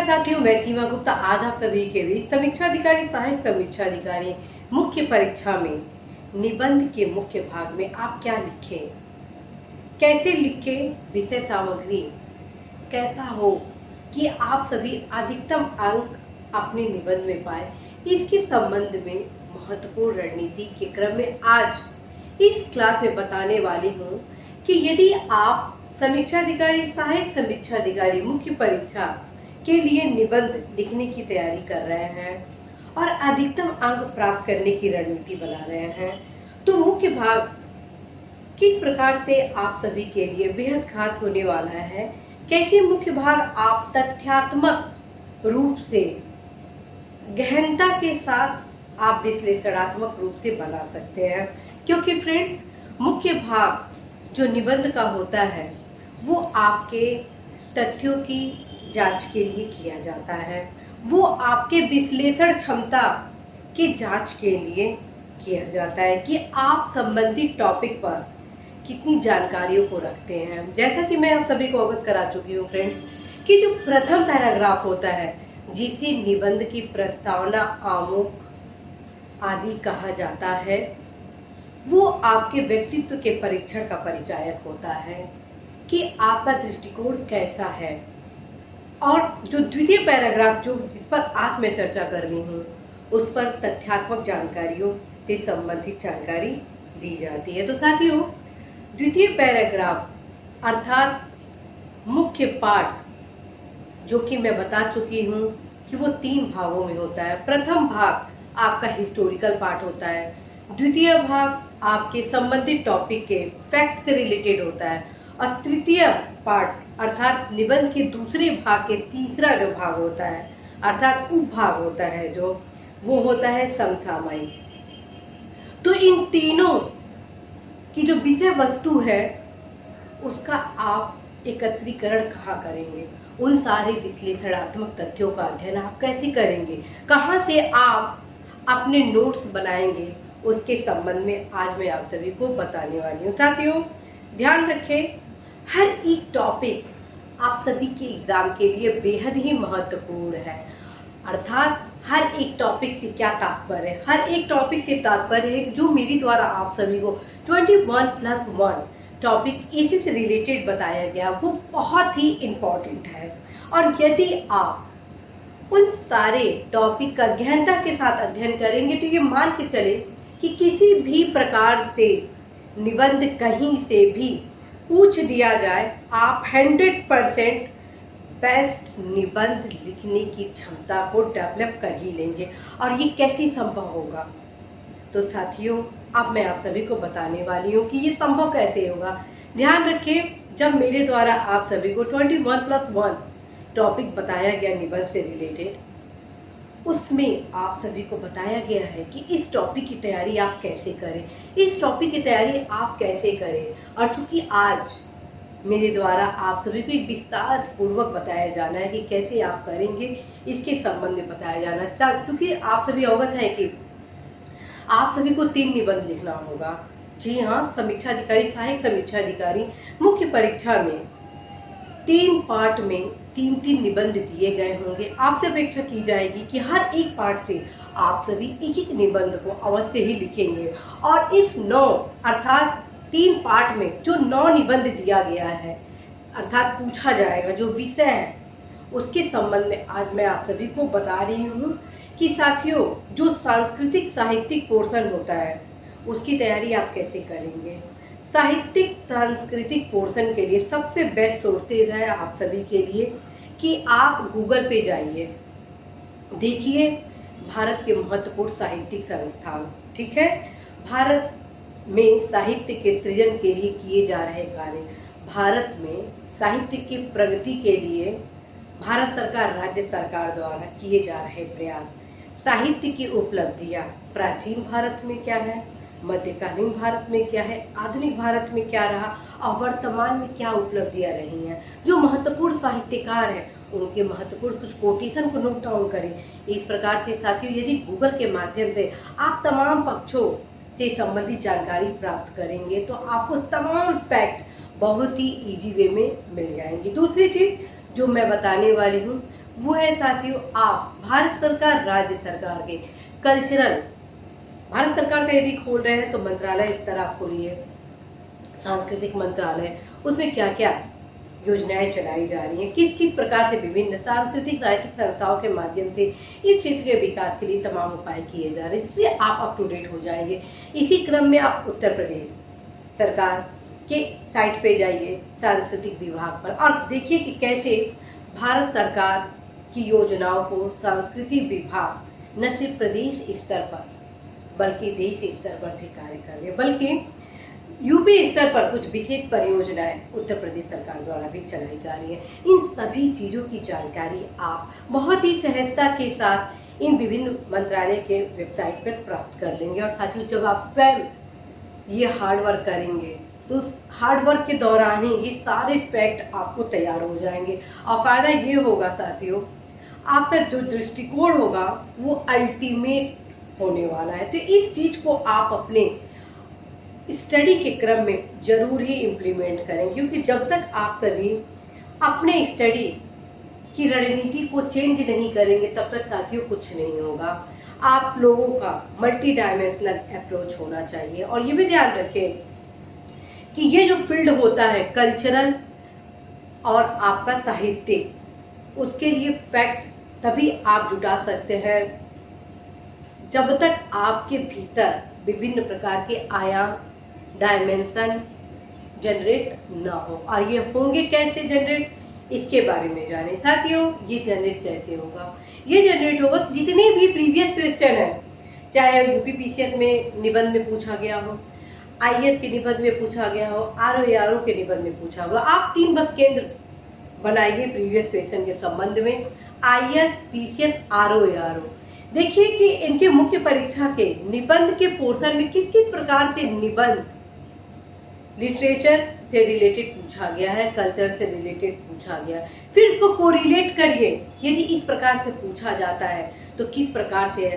साथियों, मैं सीमा गुप्ता आज आप सभी के बीच समीक्षा अधिकारी, सहायक समीक्षा अधिकारी मुख्य परीक्षा में निबंध के मुख्य भाग में आप क्या लिखें, कैसे लिखें, विषय सामग्री कैसा हो कि आप सभी अधिकतम अंक अपने निबंध में पाए, इसके संबंध में महत्वपूर्ण रणनीति के क्रम में आज इस क्लास में बताने वाली हूँ कि यदि आप समीक्षा अधिकारी, सहायक समीक्षा अधिकारी मुख्य परीक्षा के लिए निबंध लिखने की तैयारी कर रहे हैं और अधिकतम अंक प्राप्त करने की रणनीति बना रहे हैं, तो मुख्य भाग किस प्रकार से आप सभी के लिए बेहद खास होने वाला है। कैसे मुख्य भाग आप तथ्यात्मक रूप से गहनता के साथ आप विश्लेषणात्मक रूप से बना सकते हैं, क्योंकि फ्रेंड्स मुख्य भाग जो निबंध का होता है वो आपके तथ्यों की जांच के लिए किया जाता है, वो आपके विश्लेषण क्षमता की जांच के लिए किया जाता है कि आप संबंधित टॉपिक पर कितनी जानकारियों को रखते हैं। जैसा कि मैं आप सभी को अवगत करा चुकी हूँ फ्रेंड्स कि जो प्रथम पैराग्राफ होता है जिसे निबंध की प्रस्तावना, आमुख आदि कहा जाता है, वो आपके व्यक्तित्व के परीक्षण का परिचायक होता है कि आपका दृष्टिकोण कैसा है। और जो द्वितीय पैराग्राफ जिस पर आज मैं चर्चा कर रही हूँ उस पर तथ्यात्मक जानकारियों से संबंधित जानकारी दी जाती है। तो साथियों, द्वितीय पैराग्राफ अर्थात मुख्य पाठ जो कि मैं बता चुकी हूँ कि वो 3 भागों में होता है। प्रथम भाग आपका हिस्टोरिकल पार्ट होता है, द्वितीय भाग आपके संबंधित टॉपिक के फैक्ट से रिलेटेड होता है और तृतीय पार्ट अर्थात निबंध के दूसरे भाग के तीसरा जो भाग होता है अर्थात उपभाग होता है जो वो होता है समसामयिक। तो इन तीनों की जो विषय वस्तु है उसका आप एकत्रीकरण कहाँ करेंगे, उन सारे विश्लेषणात्मक तथ्यों का अध्ययन आप कैसे करेंगे, कहाँ से आप अपने नोट्स बनाएंगे, उसके संबंध में आज मैं आप सभी को बताने वाली हूँ। साथियों ध्यान रखें, हर एक टॉपिक आप सभी के एग्जाम के लिए बेहद ही महत्वपूर्ण है। अर्थात हर एक टॉपिक से क्या तात्पर्य है, हर एक टॉपिक से तात्पर्य है जो मेरे द्वारा आप सभी को 21+1 टॉपिक इसी से रिलेटेड बताया गया वो बहुत ही इम्पोर्टेंट है। और यदि आप उन सारे टॉपिक का गहनता के साथ अध्ययन करेंगे तो ये मान के चले कि किसी भी प्रकार से निबंध कहीं से भी पूछ दिया जाए, आप 100% बेस्ट निबंध लिखने की क्षमता को डेवलप कर ही लेंगे। और ये कैसे संभव होगा, तो साथियों अब मैं आप सभी को बताने वाली हूँ कि ये संभव कैसे होगा। ध्यान रखें, जब मेरे द्वारा आप सभी को 21+1 टॉपिक बताया गया निबंध से रिलेटेड, उसमें आप सभी को बताया गया है कि इस टॉपिक की तैयारी आप कैसे करें, इस टॉपिक की तैयारी आप कैसे करें। और चूंकि आज मेरे द्वारा आप सभी को एक विस्तार पूर्वक बताया जाना है कि कैसे आप करेंगे, इसके संबंध में बताया जाना है। क्योंकि आप सभी अवगत हैं कि आप सभी को 3 निबंध लिखना होगा। जी हाँ, समीक्षा अधिकारी, सहायक समीक्षा अधिकारी मुख्य परीक्षा में 3 पार्ट में 3-3 निबंध दिए गए होंगे। आपसे अपेक्षा की जाएगी कि हर एक पार्ट से आप सभी एक निबंध को अवश्य ही लिखेंगे। और इस 9 अर्थात 3 पार्ट में जो 9 निबंध दिया गया है अर्थात पूछा जाएगा जो विषय है, उसके संबंध में आज मैं आप सभी को बता रही हूँ कि साथियों जो सांस्कृतिक साहित्यिक पोर्शन होता है उसकी तैयारी आप कैसे करेंगे। साहित्यिक सांस्कृतिक पोर्शन के लिए सबसे बेस्ट सोर्सेज है आप सभी के लिए कि आप गूगल पे जाइए, देखिए भारत के महत्वपूर्ण साहित्यिक संस्थान, ठीक है, भारत में साहित्य के सृजन के लिए किए जा रहे कार्य, भारत में साहित्य की प्रगति के लिए भारत सरकार, राज्य सरकार द्वारा किए जा रहे प्रयास, साहित्य की उपलब्धियां प्राचीन भारत में क्या है, मध्यकालीन भारत में क्या है, आधुनिक भारत में क्या रहा और वर्तमान में क्या उपलब्धियां रही हैं। जो महत्वपूर्ण साहित्यकार हैं उनके महत्वपूर्ण कुछ कोटेशन को नोट डाउन करें। इस प्रकार से साथियों यदि गूगल के माध्यम से आप तमाम पक्षों से संबंधित जानकारी प्राप्त करेंगे तो आपको तमाम फैक्ट बहुत ही इजी वे में मिल जाएंगी। दूसरी चीज जो मैं बताने वाली हूँ वो है साथियों, आप भारत सरकार, राज्य सरकार के कल्चरल, भारत सरकार का यदि खोल रहे हैं तो मंत्रालय स्तर आप खोलिए, सांस्कृतिक मंत्रालय, उसमें क्या क्या योजनाएं चलाई जा रही हैं, किस किस प्रकार से विभिन्न सांस्कृतिक साहित्यिक संस्थाओं के माध्यम से इस क्षेत्र के विकास के लिए तमाम उपाय किए जा रहे हैं, जिससे आप अप टू डेट हो जाएंगे। इसी क्रम में आप उत्तर प्रदेश सरकार के साइट पे जाइए, सांस्कृतिक विभाग पर, और देखिए कि कैसे भारत सरकार की योजनाओं को सांस्कृतिक विभाग न सिर्फ प्रदेश स्तर पर बल्कि देश स्तर पर भी कार्य कर रहे हैं, बल्कि यूपी स्तर पर कुछ विशेष परियोजनाएं उत्तर प्रदेश सरकार द्वारा भी चलाई जा रही है। इन सभी चीज़ों की जानकारी आप बहुत ही सहजता के साथ इन विभिन्न मंत्रालय के वेबसाइट पर प्राप्त कर लेंगे। और साथियों, जब आप स्वयं ये हार्ड वर्क करेंगे तो हार्ड वर्क के दौरान ही ये सारे फैक्ट आपको तैयार हो जाएंगे, और फायदा ये होगा साथियों, आपका जो दृष्टिकोण होगा वो अल्टीमेट होने वाला है। तो इस चीज को आप अपने स्टडी के क्रम में जरूर ही इम्प्लीमेंट करें, क्योंकि जब तक आप सभी अपने स्टडी की रणनीति को चेंज नहीं करेंगे तब तक साथियों कुछ नहीं होगा। आप लोगों का मल्टी डायमेंशनल अप्रोच होना चाहिए। और ये भी ध्यान रखें कि ये जो फील्ड होता है कल्चरल और आपका साहित्यिक, उसके लिए फैक्ट तभी आप जुटा सकते हैं जब तक आपके भीतर विभिन्न प्रकार के आयाम, डायमेंशन जनरेट ना हो। और ये होंगे कैसे जनरेट, इसके बारे में जाने साथियों। ये जनरेट कैसे होगा, ये जनरेट होगा जितने भी प्रीवियस क्वेश्चन है, चाहे यूपीपीसीएस में निबंध में पूछा गया हो, आईएएस के निबंध में पूछा गया हो, आरओ के निबंध में पूछा होगा। आप 3 बस केंद्र बनाइए प्रीवियस क्वेश्चन के संबंध में, आईएएस, पीसीएस, आरओ। देखिए कि इनके मुख्य परीक्षा के निबंध के पोर्शन में किस किस प्रकार से निबंध लिटरेचर से रिलेटेड पूछा गया है, कल्चर से रिलेटेड पूछा गया है। फिर इसको कोरिलेट करिए, यदि इस प्रकार से पूछा जाता है तो किस प्रकार से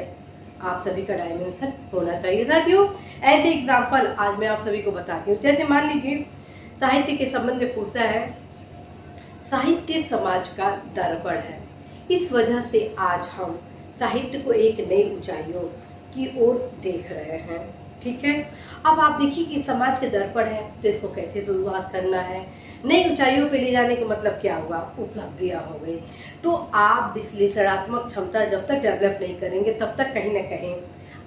आप सभी का डायमेंशन होना चाहिए। साथियों, एज एग्जाम्पल आज मैं आप सभी को बताती हूँ। जैसे मान लीजिए साहित्य के संबंध में पूछता है, साहित्य समाज का दर्पण है, इस वजह से आज हम साहित्य को एक नई ऊंचाइयों की ओर देख रहे हैं। ठीक है, अब आप देखिए कि समाज के दर्पण है तो इसको कैसे शुरुआत करना है, नई ऊंचाइयों पे ले जाने का मतलब क्या हुआ, उपलब्धियां हो गई। तो आप विश्लेषणात्मक क्षमता जब तक डेवलप नहीं करेंगे तब तक कहीं ना कहीं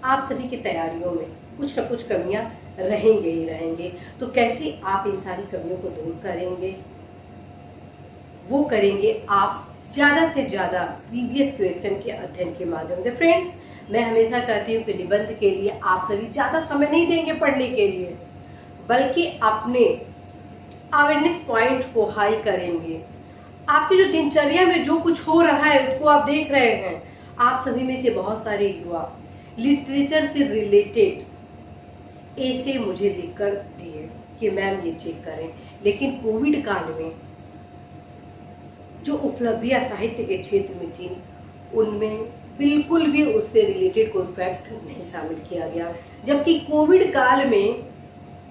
आप सभी की तैयारियों में कुछ न कुछ कमियां रहेंगे ही रहेंगे। तो कैसे आप इन सारी कमियों को दूर करेंगे, वो करेंगे आप ज़्यादा से ज़्यादा प्रीवियस क्वेश्चन के अध्ययन के माध्यम से। फ्रेंड्स, मैं हमेशा कहती हूँ कि निबंध के लिए आप सभी ज़्यादा समय नहीं देंगे पढ़ने के लिए, बल्कि अपने अवेयरनेस पॉइंट को हाई करेंगे। आपकी जो दिनचर्या में जो कुछ हो रहा है उसको आप देख रहे हैं। आप सभी में से बहुत सारे युवा लिटरेचर से रिलेटेड ऐसे मुझे लिखकर दिए कि मैम ये चेक करें, लेकिन कोविड काल में जो उपलब्धियां साहित्य के क्षेत्र में थी उनमें बिल्कुल भी उससे रिलेटेड कोई फैक्ट नहीं शामिल किया गया, जबकि कोविड काल में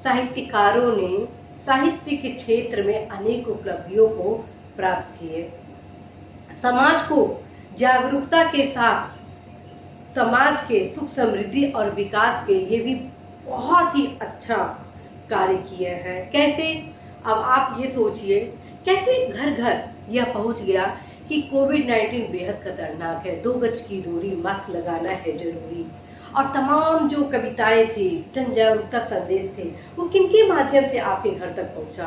साहित्यकारों ने साहित्य के क्षेत्र में अनेक उपलब्धियों को प्राप्त किए। समाज को जागरूकता के साथ समाज के सुख समृद्धि और विकास के लिए भी बहुत ही अच्छा कार्य किए हैं। कैसे, अब आप ये सोचिए कैसे घर घर यह पहुंच गया कि कोविड-19 बेहद खतरनाक है, 2 गज की दूरी, मास्क लगाना है जरूरी, और तमाम जो कविताएं थी, जन जागरूकता संदेश थे, वो किनके माध्यम से आपके घर तक पहुंचा।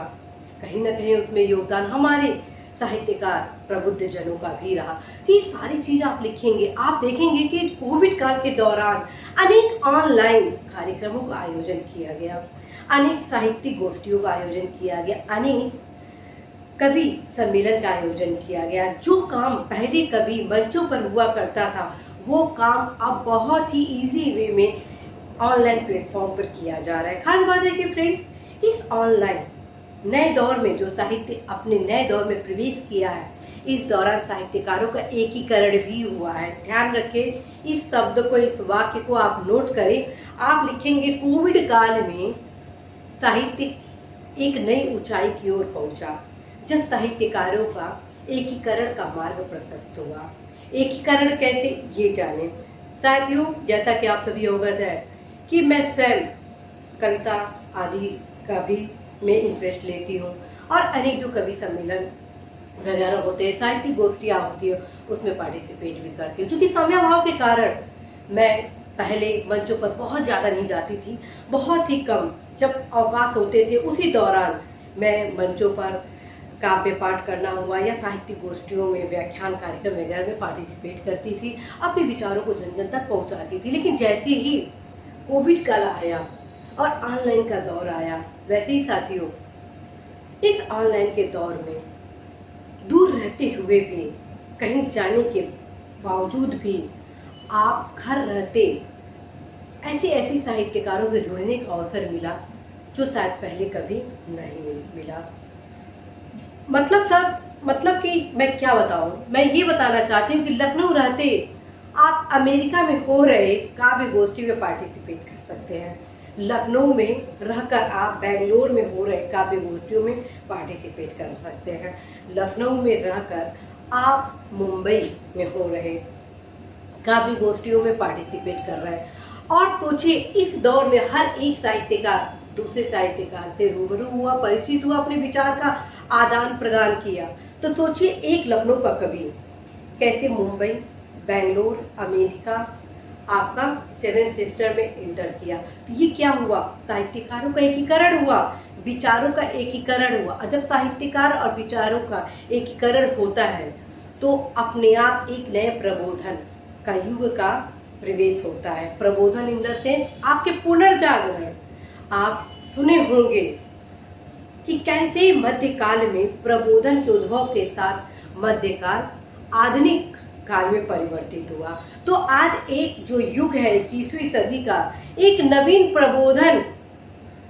कहीं ना कहीं उसमें योगदान हमारे साहित्यकार प्रबुद्ध जनों का भी रहा। तो ये सारी चीज आप लिखेंगे, आप देखेंगे कि कोविड काल के दौरान अनेक ऑनलाइन कार्यक्रमों का आयोजन किया गया, अनेक साहित्यिक गोष्ठियों का आयोजन किया गया, अनेक कवि सम्मेलन का आयोजन किया गया। जो काम पहले कभी मंचों पर हुआ करता था वो काम अब बहुत ही इजी वे में ऑनलाइन प्लेटफॉर्म पर किया जा रहा है। खास बात है कि फ्रेंड्स, इस ऑनलाइन नए दौर में जो साहित्य अपने नए दौर में प्रवेश किया है, इस दौरान साहित्यकारों का एकीकरण भी हुआ है। ध्यान रखें, इस शब्द को, इस वाक्य को आप नोट करें। आप लिखेंगे कोविड काल में साहित्य एक नई ऊंचाई की ओर पहुंचा, जब साहित्यकारों का एकीकरण का मार्ग प्रशस्त हुआ। एकीकरण कैसे, ये जाने। साथियों, जैसा कि आप सभी अवगत है कि मैं स्वयं कविता आदि का भी मैं इंटरेस्ट लेती हूँ और अनेक जो कवि सम्मेलन वगैरह होते हैं, साहित्यिक गोष्ठियाँ होती है, उसमें पार्टिसिपेट भी करती हूँ। क्योंकि समय अभाव के कारण मैं पहले मंचों पर बहुत ज़्यादा नहीं जाती थी, बहुत ही कम, जब अवकाश होते थे उसी दौरान मैं मंचों पर काव्य पाठ करना हुआ या साहित्यिक गोष्ठियों में व्याख्यान कार्यक्रम वगैरह में पार्टिसिपेट करती थी, अपने विचारों को जन जन तक पहुँचाती थी। लेकिन जैसे ही कोविड काल आया और ऑनलाइन का दौर आया, वैसे ही साथियों इस ऑनलाइन के दौर में दूर रहते हुए भी, कहीं जाने के बावजूद भी आप घर रहते ऐसे ऐसे साहित्यकारों से जुड़ने का अवसर मिला जो शायद पहले कभी नहीं मिला। मतलब कि मैं क्या बताऊं, मैं ये बताना चाहती हूँ कि लखनऊ रहते आप अमेरिका में हो रहे काव्य गोष्ठी में पार्टिसिपेट कर सकते हैं। लखनऊ में रहकर आप बेंगलोर में हो रहे काव्य गोष्ठियों में पार्टिसिपेट कर सकते हैं। लखनऊ में रहकर आप मुंबई में हो रहे काव्य गोष्ठियों में पार्टिसिपेट कर रहे हैं। और सोचिए, इस दौर में हर एक साहित्यकार दूसरे साहित्यकार से रूबरू हुआ, परिचित हुआ, अपने विचार का आदान प्रदान किया। तो सोचिए, एक लखनऊ का कवि कैसे मुंबई, बेंगलोर, अमेरिका, आपका सेवन सिस्टर में इंटर किया। तो ये क्या हुआ, साहित्यकारों का एकीकरण हुआ, विचारों का एकीकरण हुआ। और जब साहित्यकार और विचारों का एकीकरण होता है तो अपने आप एक नए प्रबोधन का युग का प्रवेश होता है। प्रबोधन इन द सेंस आपके पुनर्जागरण। आप सुने होंगे कि कैसे मध्यकाल में प्रबोधन के उद्भव के साथ मध्यकाल आधुनिक काल में परिवर्तित हुआ। तो आज एक जो युग है 21वीं सदी का, एक नवीन प्रबोधन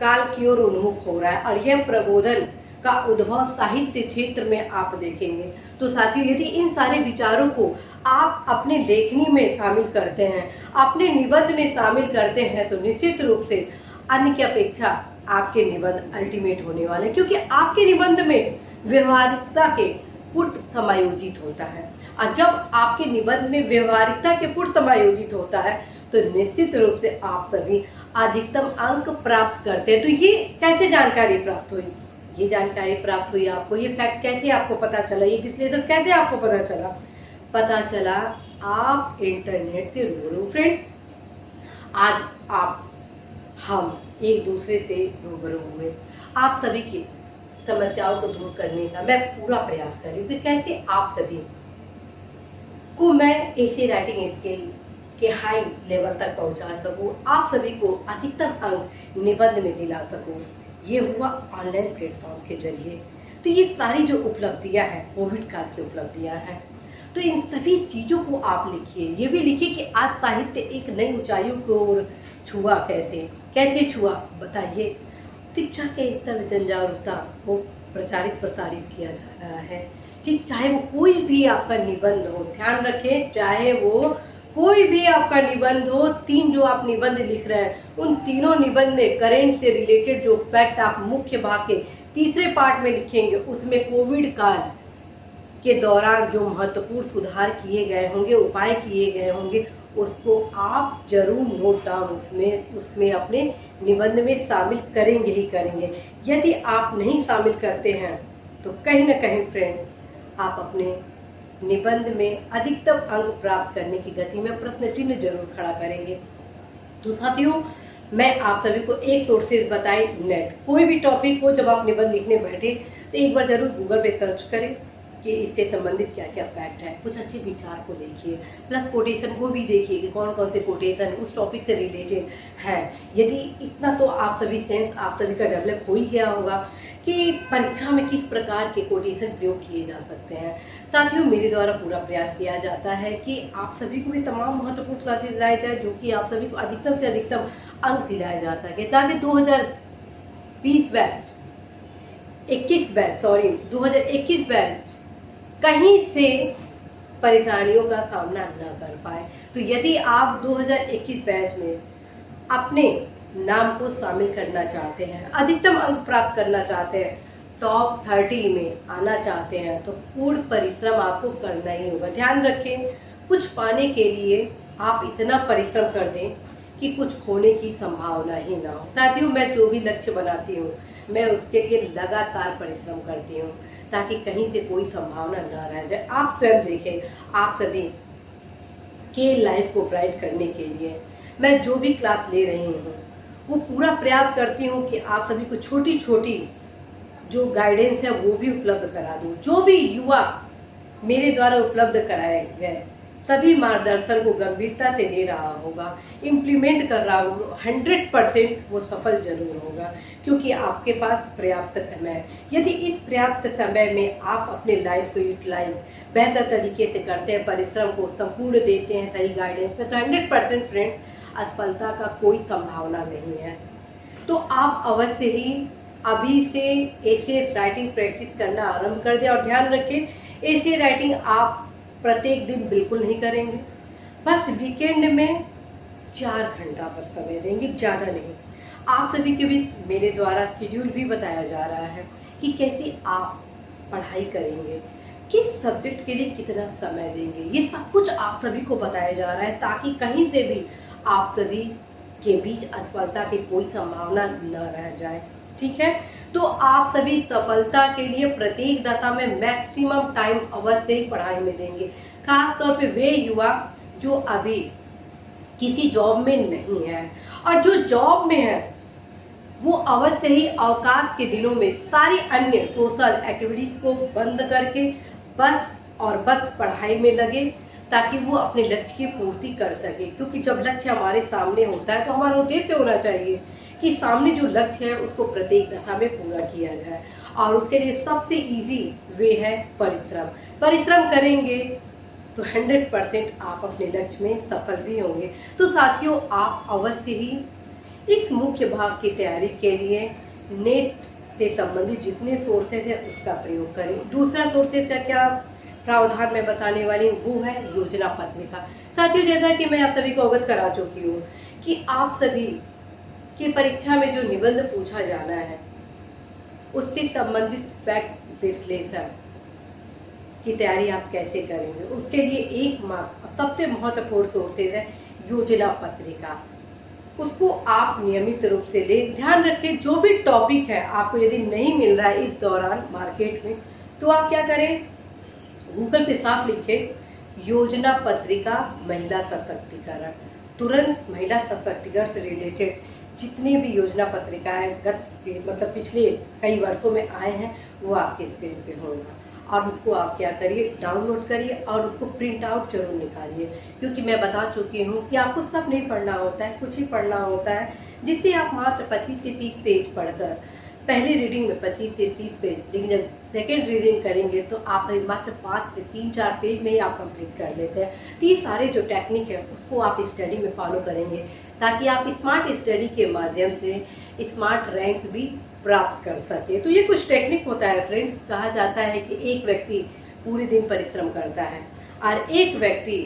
काल की ओर उन्मुख हो रहा है। और यह प्रबोधन का उद्भव साहित्य क्षेत्र में आप देखेंगे। तो साथियों, यदि इन सारे विचारों को आप अपने लेखनी में शामिल करते हैं, अपने निबंध में शामिल करते हैं, तो निश्चित रूप से अन्य की अपेक्षा आपके निबंध अल्टीमेट होने वाले, क्योंकि आपके निबंध में व्यवहारिकता के पुट समायोजित होता है। और जब आपके निबंध में व्यवहारिकता के पुट समायोजित होता है तो निश्चित रूप से आप सभी अधिकतम अंक प्राप्त करते हैं। तो ये कैसे जानकारी प्राप्त हुई, ये जानकारी प्राप्त हुई आपको, ये फैक्ट कैसे आपको पता चला, ये विश्लेषण कैसे आपको पता चला? पता चला आप इंटरनेट से रूबरू। फ्रेंड्स, आज हम एक दूसरे से रूबरू हुए। आप सभी की समस्याओं को दूर करने का मैं पूरा प्रयास कर रही हूँ कि कैसे आप सभी को मैं ऐसे राइटिंग स्किल के हाई लेवल तक पहुंचा सकूं, आप सभी को अधिकतम अंक निबंध में दिला सकूं। ये हुआ ऑनलाइन प्लेटफॉर्म के जरिए। तो ये सारी जो उपलब्धियां हैं, कोविड काल की उपलब्धियां हैं, तो इन सभी चीज़ों को आप लिखिए। ये भी लिखिए कि आज साहित्य एक नई ऊंचाइयों की ओर छुआ, कैसे छुआ, बताइए। शिक्षा के स्तर में जन जागरूकता को प्रचारित प्रसारित किया जा रहा है कि चाहे वो कोई भी आपका निबंध हो, ध्यान रखें, चाहे वो कोई भी आपका निबंध हो, 3 जो आप निबंध लिख रहे हैं, उन तीनों निबंध में करेंट से रिलेटेड जो फैक्ट आप मुख्य भाग के तीसरे पार्ट में लिखेंगे, उसमें कोविड काल के दौरान जो महत्वपूर्ण सुधार किए गए होंगे, उपाय किए गए होंगे, उसको आप जरूर नोट डाउन उसमें अपने निबंध में शामिल करेंगे ही करेंगे। यदि आप नहीं शामिल करते हैं तो कहीं ना कहीं फ्रेंड, आप अपने निबंध में अधिकतम अंक प्राप्त करने की गति में प्रश्न चिन्ह जरूर खड़ा करेंगे। तो साथियों, मैं आप सभी को एक सोर्सेज बताएं, नेट। कोई भी टॉपिक हो, जब आप निबंध लिखने बैठे तो एक बार जरूर गूगल पे सर्च करें कि इससे संबंधित क्या क्या फैक्ट है, कुछ अच्छे विचार को देखिए, प्लस कोटेशन को भी देखिए कि कौन कौन से कोटेशन उस टॉपिक से रिलेटेड है। यदि इतना तो आप सभी सेंस आप सभी का डेवलप हो ही गया होगा कि परीक्षा में किस प्रकार के कोटेशन प्रयोग किए जा सकते हैं। साथियों, मेरे द्वारा पूरा प्रयास किया जाता है कि आप सभी को भी तमाम महत्वपूर्ण क्लासेस दिलाई जाए, जो कि आप सभी को अधिकतम से अधिकतम अंक दिलाया जा सके, ताकि 2021 बैच कहीं से परेशानियों का सामना न कर पाए। तो यदि आप 2021 बैच में अपने नाम को शामिल करना चाहते हैं, अधिकतम अंक प्राप्त करना चाहते हैं, टॉप 30 में आना चाहते हैं तो पूर्ण परिश्रम आपको करना ही होगा। ध्यान रखें, कुछ पाने के लिए आप इतना परिश्रम कर दें कि कुछ खोने की संभावना ही ना हो। साथियों, मैं जो भी लक्ष्य बनाती हूँ मैं उसके लिए लगातार परिश्रम करती हूँ ताकि कहीं से कोई संभावना ना रह जाए। आप स्वयं देखें, आप सभी के लाइफ को ब्राइट करने के लिए मैं जो भी क्लास ले रही हूँ वो पूरा प्रयास करती हूँ कि आप सभी को छोटी छोटी जो गाइडेंस है वो भी उपलब्ध करा दूँ। जो भी युवा मेरे द्वारा उपलब्ध कराए गए सभी मार्गदर्शन को गंभीरता से ले रहा होगा, इम्प्लीमेंट कर रहा होगा, 100% वो सफल जरूर होगा, क्योंकि आपके पास पर्याप्त समय है। यदि इस पर्याप्त समय में आप अपने लाइफ को यूटिलाइज बेहतर तरीके से करते हैं, परिश्रम को संपूर्ण देते हैं सही गाइडेंस में, तो 100% फ्रेंड असफलता का कोई संभावना नहीं है। तो आप अवश्य ही अभी से एसे राइटिंग प्रैक्टिस करना आरंभ कर दें। और ध्यान रखें, एसे राइटिंग आप प्रत्येक दिन बिल्कुल नहीं करेंगे, बस वीकेंड में 4 घंटा बस समय देंगे, ज़्यादा नहीं। आप सभी के भी मेरे द्वारा शेड्यूल भी बताया जा रहा है कि कैसे आप पढ़ाई करेंगे, किस सब्जेक्ट के लिए कितना समय देंगे, ये सब कुछ आप सभी को बताया जा रहा है ताकि कहीं से भी आप सभी के बीच असफलता की कोई संभावना न रह जाए। ठीक है, तो आप सभी सफलता के लिए प्रत्येक दशा में मैक्सिमम टाइम अवश्य ही पढ़ाई में देंगे। खास तौर पे वे युवा जो अभी किसी जॉब में नहीं है और जो जॉब में है वो अवश्य ही अवकाश के दिनों में सारी अन्य सोशल एक्टिविटीज को बंद करके बस और बस पढ़ाई में लगे ताकि वो अपने लक्ष्य की पूर्ति कर सके। क्योंकि जब लक्ष्य हमारे सामने होता है तो हमारा उद्देश्य होना चाहिए कि सामने जो लक्ष्य है उसको प्रत्येक दशा में पूरा किया जाए, और उसके लिए सबसे इजी वे है परिश्रम। परिश्रम करेंगे तो 100% आप अपने लक्ष्य में सफल भी होंगे। तो साथियों, आप अवश्य ही इस मुख्य भाग की तैयारी के लिए नेट से संबंधित जितने सोर्सेज है उसका प्रयोग करें। दूसरा सोर्सेज का क्या प्रावधान मैं बताने वाली हूँ वो है योजना पत्रिका। साथियों, जैसा कि मैं आप सभी को अवगत करा चुकी हूँ कि आप सभी की परीक्षा में जो निबंध पूछा जाना है उससे संबंधित फैक्ट विश्लेषण की तैयारी आप कैसे करेंगे, उसके लिए एक सबसे महत्वपूर्ण सोर्सेज है योजना पत्रिका। उसको आप नियमित रूप से लें। ध्यान रखें, जो भी टॉपिक है आपको यदि नहीं मिल रहा है इस दौरान मार्केट में तो आप क्या करें, गूगल पे साफ लिखें योजना पत्रिका महिला सशक्तिकरण। तुरंत महिला सशक्तिकरण से रिलेटेड जितनी भी योजना पत्रिकाएं पिछले कई वर्षों में आए हैं वो आपके स्क्रीन पे होगा, और उसको आप क्या करिए, डाउनलोड करिए और उसको प्रिंट आउट जरूर निकालिए। क्योंकि मैं बता चुकी हूँ कि आपको सब नहीं पढ़ना होता है, कुछ ही पढ़ना होता है, जिससे आप मात्र 25 से 30 पेज पढ़कर पहली रीडिंग में 25 से 30 पेज, लेकिन जब सेकेंड रीडिंग करेंगे तो आप मात्र 5 से 3-4 पेज में ही आप कंप्लीट कर लेते हैं। तो ये सारे जो टेक्निक है उसको आप स्टडी में फॉलो करेंगे ताकि आप स्मार्ट स्टडी के माध्यम से स्मार्ट रैंक भी प्राप्त कर सके। तो ये कुछ टेक्निक होता है फ्रेंड्स। कहा जाता है कि एक व्यक्ति पूरे दिन परिश्रम करता है और एक व्यक्ति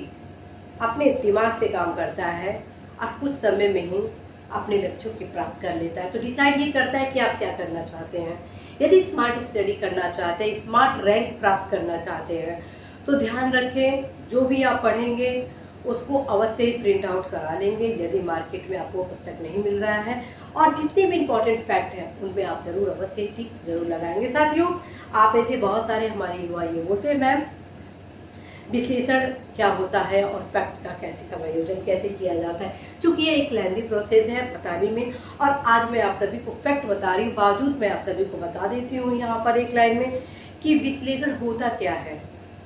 अपने दिमाग से काम करता है और कुछ समय में ही अपने लक्ष्यों की प्राप्त कर लेता है। तो डिसाइड ये करता है कि आप क्या करना चाहते हैं। यदि स्मार्ट स्टडी करना चाहते हैं, स्मार्ट रैंक प्राप्त करना चाहते हैं तो ध्यान रखें, जो भी आप पढ़ेंगे उसको अवश्य ही प्रिंट आउट करा लेंगे यदि मार्केट में आपको पुस्तक नहीं मिल रहा है, और जितने भी इम्पोर्टेंट फैक्ट हैं उनमें आप जरूर अवश्य टिक जरूर लगाएंगे। साथियों, आप ऐसे बहुत सारे हमारे युवा ये बोलते हैं मैम विश्लेषण क्या होता है और फैक्ट का कैसे समायोजन कैसे किया जाता है। क्योंकि ये एक लेंथी प्रोसेस है बताने में, और आज मैं आप सभी को फैक्ट बता रही हूँ, बावजूद मैं आप सभी को बता देती हूँ यहाँ पर एक लाइन में कि विश्लेषण होता क्या है।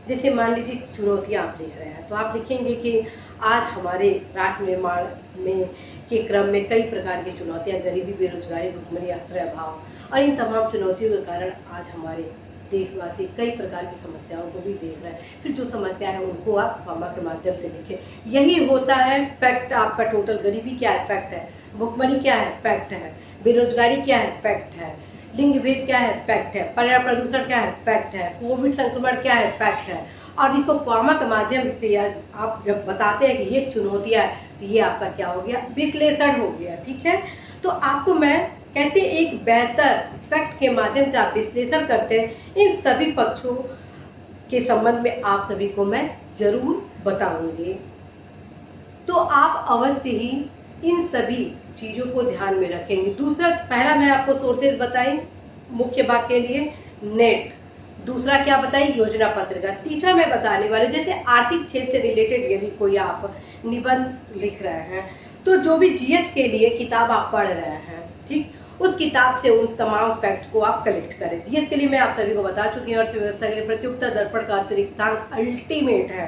जैसे मान लीजिए चुनौतियाँ आप लिख रहे हैं तो आप लिखेंगे कि आज हमारे राष्ट्र निर्माण में के क्रम में कई प्रकार की चुनौतियाँ, गरीबी, बेरोजगारी, भुखमरी, आश्रय अभाव, और इन तमाम चुनौतियों के कारण आज हमारे देशवासी कई प्रकार की समस्याओं को भी देख रहे हैं। फिर जो समस्या है उनको आप कॉमा के माध्यम से लिखें। यही होता है फैक्ट आपका टोटल। गरीबी क्या है, फैक्ट है। भुखमरी क्या है, फैक्ट है। बेरोजगारी क्या है, फैक्ट है। लिंग भेद क्या है, फैक्ट है। पर्यावरण प्रदूषण क्या है, फैक्ट है। कोविड संक्रमण क्या है, फैक्ट है। और इसको कॉमा के माध्यम से आप जब बताते हैं कि ये चुनौतियाँ है तो ये आपका क्या हो गया, विश्लेषण हो गया। ठीक है, तो आपको मैं कैसे एक बेहतर फैक्ट के माध्यम से आप विश्लेषण करते हैं, इन सभी पक्षों के संबंध में आप सभी को मैं जरूर बताऊंगी। तो आप अवश्य ही इन सभी चीजों को ध्यान में रखेंगे। दूसरा, पहला मैं आपको सोर्सेज बताई मुख्य भाग के लिए नेट, दूसरा क्या बताई योजना पत्रिका, तीसरा मैं बताने वाले जैसे आर्थिक क्षेत्र से रिलेटेड यदि कोई आप निबंध लिख रहे हैं तो जो भी जीएस के लिए किताब आप पढ़ रहे हैं, ठीक, उस किताब से उन तमाम फैक्ट को आप कलेक्ट करें। जीएस के लिए मैं आप सभी को बता चुकी हूँ, अर्थव्यवस्था के लिए प्रतियोगिता दर्पण का अतिरिक्तांक अल्टीमेट है।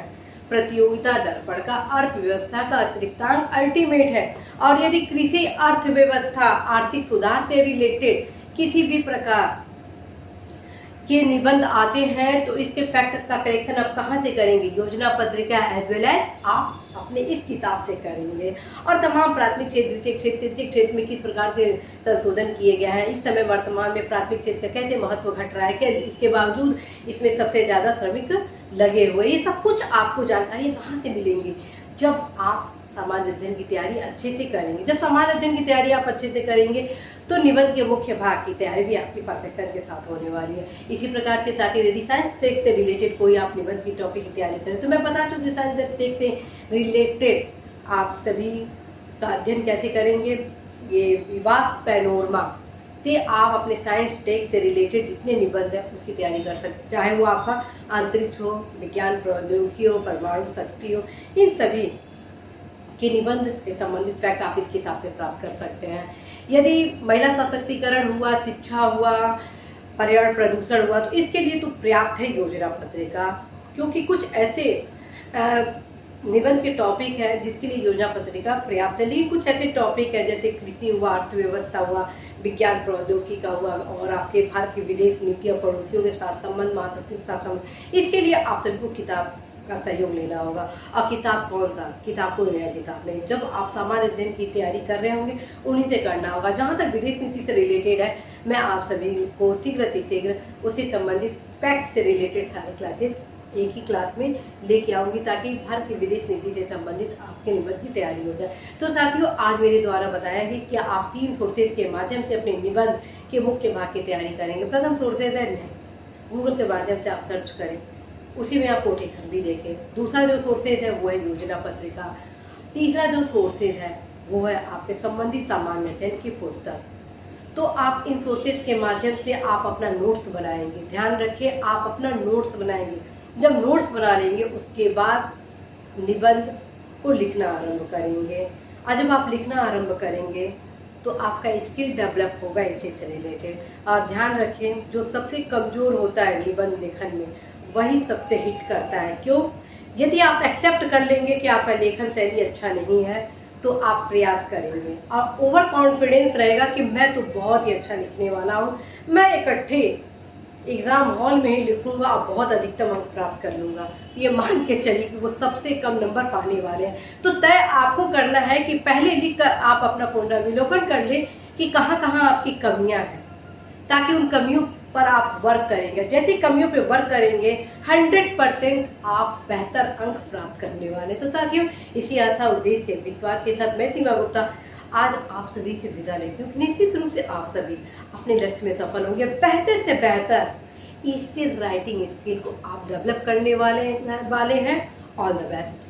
प्रतियोगिता दर्पण का अर्थव्यवस्था का अतिरिक्तांक अल्टीमेट है। और यदि कृषि अर्थव्यवस्था आर्थिक सुधार से रिलेटेड किसी भी प्रकार के निबंध आते हैं तो इसके फैक्ट का कलेक्शन आप कहाँ से करेंगे, योजना पत्रिका एज वेल एज आप अपने इस किताब से करेंगे। और तमाम प्राथमिक क्षेत्र, द्वितीय क्षेत्र, तृतीय क्षेत्र में किस प्रकार के संशोधन किए गए हैं, इस समय वर्तमान में प्राथमिक क्षेत्र का कैसे महत्व घट रहा है, क्या इसके बावजूद इसमें सबसे ज्यादा श्रमिक लगे हुए, ये सब कुछ आपको जानकारी कहाँ से मिलेंगी, जब आप सामान्य अध्ययन की तैयारी अच्छे से करेंगे। जब सामान्य अध्ययन की तैयारी आप अच्छे से करेंगे तो निबंध के मुख्य भाग की तैयारी भी आपकी परफेक्शन के साथ होने वाली है। इसी प्रकार के साथ यदि साइंस टेक से रिलेटेड कोई आप निबंध की टॉपिक की तैयारी करें तो मैं बता चुकी हूँ साइंस टेक से रिलेटेड आप सभी का अध्ययन कैसे करेंगे। ये विवास पैनोरमा से आप अपने साइंस टेक से रिलेटेड जितने निबंध है उसकी तैयारी कर सकते हैं, चाहे वो आपका अंतरिक्ष हो, विज्ञान प्रौद्योगिकी हो, परमाणु शक्ति हो, इन सभी के निबंध से संबंधित फैक्ट आप इस किताब से प्राप्त कर सकते हैं। यदि महिला सशक्तिकरण हुआ, शिक्षा हुआ, पर्यावरण प्रदूषण हुआ तो इसके लिए तो पर्याप्त है योजना पत्रिका, क्योंकि कुछ ऐसे निबंध के टॉपिक है जिसके लिए योजना पत्रिका पर्याप्त है। लेकिन कुछ ऐसे टॉपिक है जैसे कृषि हुआ, अर्थव्यवस्था हुआ, विज्ञान प्रौद्योगिकी का हुआ और आपके भारत की विदेश नीति और पड़ोसियों के साथ संबंध, महाशक्तियों के साथ संबंध, इसके लिए आप सभी को किताब का सहयोग लेना होगा। और किताब कौन सा, किताब कोई नया किताब नहीं, जब आप सामान्य अध्ययन की तैयारी कर रहे होंगे उन्हीं से करना होगा। जहाँ तक विदेश नीति से रिलेटेड है मैं आप सभी को शीघ्र उससे संबंधित फैक्ट से रिलेटेड सारे क्लासेस एक ही क्लास में लेके आऊंगी ताकि भारत की विदेश नीति से संबंधित आपके निबंध की तैयारी हो जाए। तो साथियों, आज मेरे द्वारा बताया कि क्या आप 3 सोर्सेज के माध्यम से अपने निबंध के मुख्य भाग की तैयारी करेंगे। प्रथम सोर्सेज है गूगल के माध्यम से आप सर्च करें, उसी में आप कोटेशन भी देखें। दूसरा जो सोर्सेज है वो है योजना पत्रिका। तीसरा जो सोर्सेज है वो है आपके संबंधित सामान्य अध्ययन की पुस्तक। तो आप इन सोर्सेज के माध्यम से आप अपना नोट्स बनाएंगे। ध्यान रखिए, आप अपना नोट्स बनाएंगे। जब नोट्स बना लेंगे उसके बाद निबंध को लिखना आरंभ करेंगे। और जब आप लिखना आरंभ करेंगे तो आपका स्किल डेवलप होगा इसी से रिलेटेड। और ध्यान रखें, जो सबसे कमजोर होता है निबंध लेखन में वही सबसे हिट करता है। क्यों? यदि आप एक्सेप्ट कर लेंगे कि आपका लेखन शैली अच्छा नहीं है तो आप प्रयास करेंगे और ओवर कॉन्फिडेंस रहेगा कि मैं तो बहुत ही अच्छा लिखने वाला हूँ, मैं इकट्ठे एग्जाम हॉल में ही लिखूंगा और बहुत अधिकतम अंक प्राप्त कर लूंगा। ये मान के चलिए कि वो सबसे कम नंबर पाने वाले हैं। तो तय आपको करना है कि पहले लिखकर आप अपना पुनरावलोकन कर ले कि कहाँ कहाँ आपकी कमियां हैं, ताकि उन कमियों पर आप वर्क करेंगे। जैसे कमियों पे वर्क करेंगे 100% आप बेहतर अंक प्राप्त करने वाले। तो साथियों, इसी आशा उद्देश्य विश्वास के साथ मैं सीमा गुप्ता आज आप सभी से विदा लेती हूँ। निश्चित रूप से आप सभी अपने लक्ष्य में सफल होंगे। बेहतर से बेहतर इस राइटिंग स्किल को आप डेवलप करने वाले हैं। All the best.